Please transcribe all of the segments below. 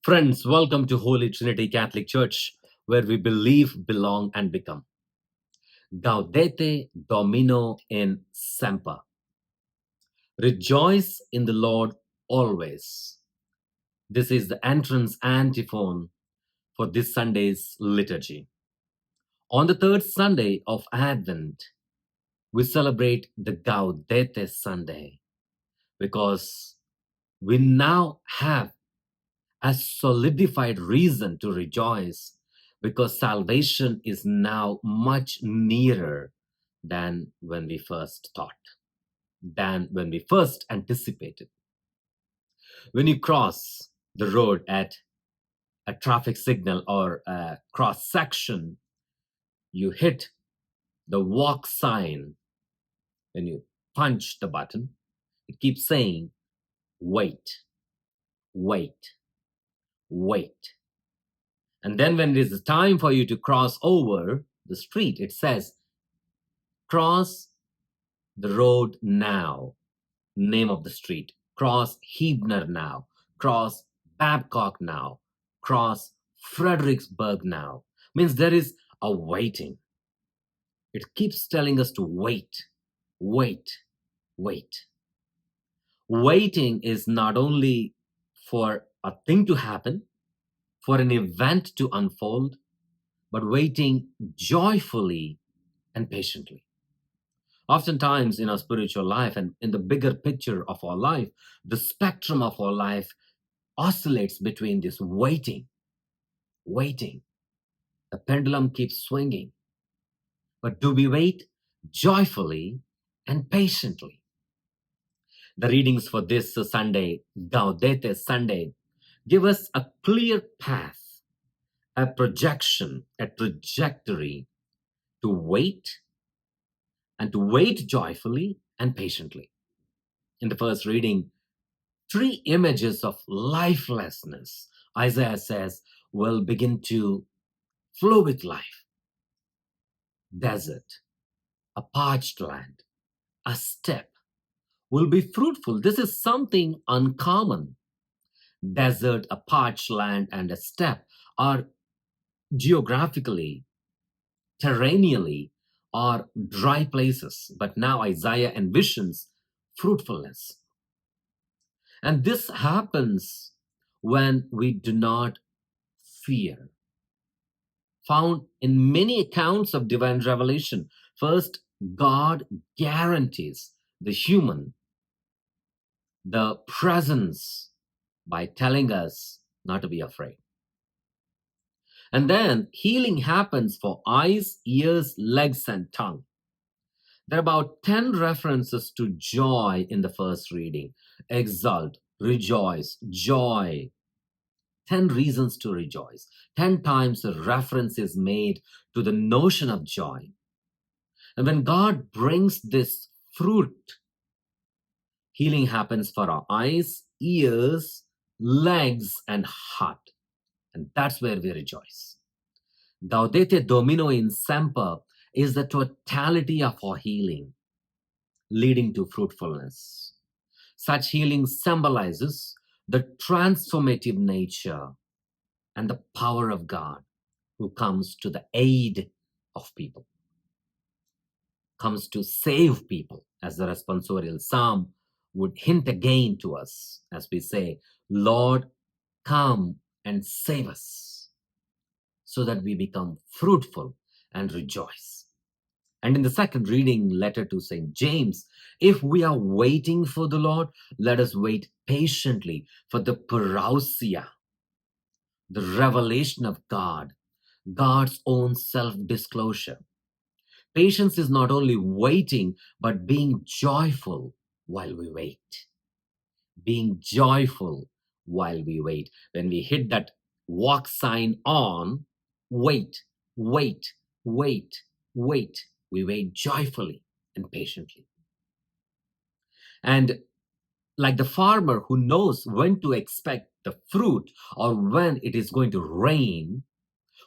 Friends, welcome to Holy Trinity Catholic Church, where we believe, belong, and become. Gaudete Domino in Semper. Rejoice in the Lord always. This is the entrance antiphon for this Sunday's liturgy. On the third Sunday of Advent, we celebrate the Gaudete Sunday because we now have a solidified reason to rejoice because salvation is now much nearer than when we first thought, than when we first anticipated. When you cross the road at a traffic signal or a cross section, you hit the walk sign. When you punch the button, it keeps saying, wait, wait, wait. And then when it is time for you to cross over the street, it says, cross the road now, name of the street. Cross Hebner now. Cross Babcock now. Cross Fredericksburg now. Means there is a waiting. It keeps telling us to wait, wait, wait. Waiting is not only for a thing to happen, for an event to unfold, but waiting joyfully and patiently. Oftentimes in our spiritual life and in the bigger picture of our life, the spectrum of our life oscillates between this waiting. The pendulum keeps swinging. But do we wait joyfully and patiently? The readings for this Sunday, Gaudete Sunday, give us a clear path, a projection, a trajectory to wait and to wait joyfully and patiently. In the first reading, three images of lifelessness, Isaiah says, will begin to flow with life. Desert, a parched land, a steppe will be fruitful. This is something uncommon. Desert, a parched land, and a steppe are geographically, terraneally, are dry places. But now Isaiah envisions fruitfulness. And this happens when we do not fear. Found in many accounts of divine revelation, first, God guarantees the human the presence by telling us not to be afraid. And then healing happens for eyes, ears, legs, and tongue. There are about 10 references to joy in the first reading. Exult, rejoice, joy. 10 reasons to rejoice. 10 times a reference is made to the notion of joy. And when God brings this fruit, healing happens for our eyes, ears, legs, and heart. And that's where we rejoice. Gaudete Domino in Semper is the totality of our healing, leading to fruitfulness. Such healing symbolizes the transformative nature and the power of God who comes to the aid of people, comes to save people, as the responsorial psalm would hint again to us as we say, Lord, come and save us, so that we become fruitful and rejoice. And in the second reading, letter to St. James, if we are waiting for the Lord, let us wait patiently for the parousia, the revelation of God, God's own self-disclosure. Patience is not only waiting, but being joyful while we wait. Being joyful while we wait. When we hit that walk sign on, wait, wait, wait, wait. We wait joyfully and patiently. And like the farmer who knows when to expect the fruit or when it is going to rain,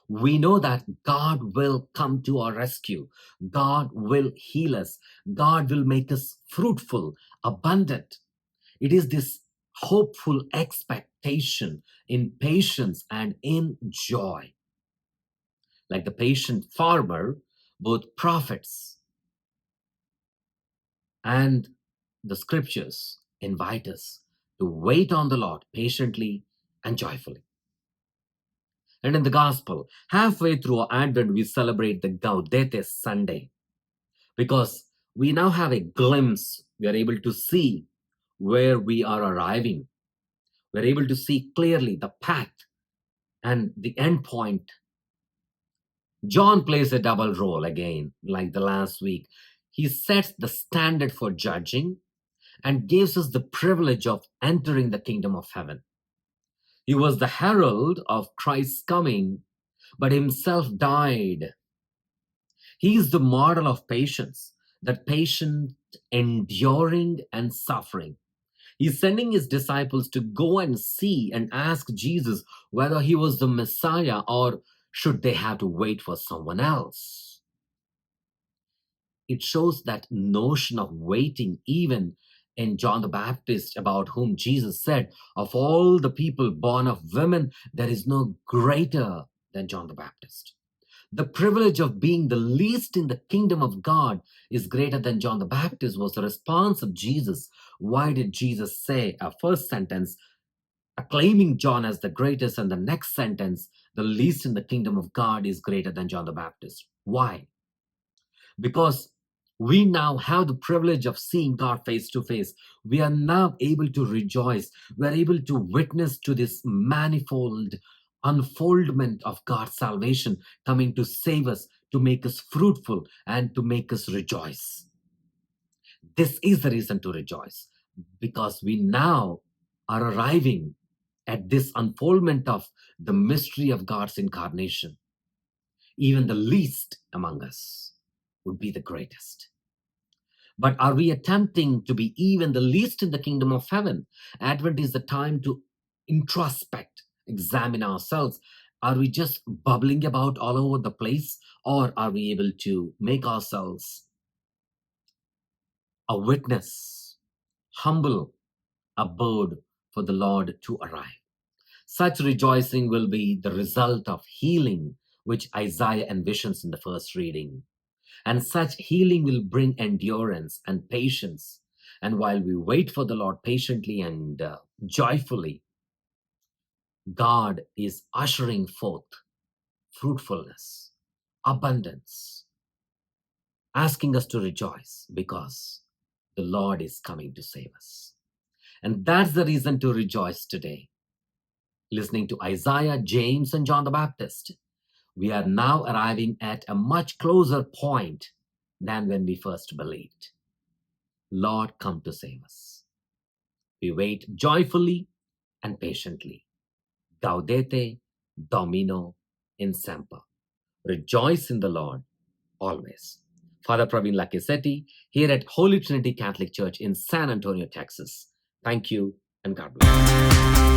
we know that God will come to our rescue. God will heal us. God will make us fruitful, abundant. It is this hopeful expectation, in patience, and in joy. Like the patient farmer, both prophets and the scriptures invite us to wait on the Lord patiently and joyfully. And in the gospel, halfway through Advent, we celebrate the Gaudete Sunday because we now have a glimpse. We are able to see where we are arriving. We're able to see clearly the path and the end point. John plays a double role again, like the last week. He sets the standard for judging and gives us the privilege of entering the kingdom of heaven. He was the herald of Christ's coming, but himself died. He is the model of patience, that patient enduring and suffering. He's sending his disciples to go and see and ask Jesus whether he was the Messiah or should they have to wait for someone else. It shows that notion of waiting, even in John the Baptist, about whom Jesus said, of all the people born of women, there is no greater than John the Baptist. The privilege of being the least in the kingdom of God is greater than John the Baptist, was the response of Jesus. Why did Jesus say a first sentence, acclaiming John as the greatest, and the next sentence, the least in the kingdom of God is greater than John the Baptist? Why? Because we now have the privilege of seeing God face to face. We are now able to rejoice. We are able to witness to this manifold unfoldment of God's salvation coming to save us, to make us fruitful, and to make us rejoice. This is the reason to rejoice, because we now are arriving at this unfoldment of the mystery of God's incarnation. Even the least among us would be the greatest. But are we attempting to be even the least in the kingdom of heaven? Advent is the time to introspect, examine ourselves. Are we just bubbling about all over the place, or are we able to make ourselves a witness, humble abode for the Lord to arrive? Such rejoicing will be the result of healing, which Isaiah envisions in the first reading. And such healing will bring endurance and patience. And while we wait for the Lord patiently and joyfully, God is ushering forth fruitfulness, abundance, asking us to rejoice because the Lord is coming to save us. And that's the reason to rejoice today. Listening to Isaiah, James, and John the Baptist, we are now arriving at a much closer point than when we first believed. Lord, come to save us. We wait joyfully and patiently. Gaudete Domino in Semper. Rejoice in the Lord always. Father Praveen Lakisetti here at Holy Trinity Catholic Church in San Antonio, Texas. Thank you and God bless.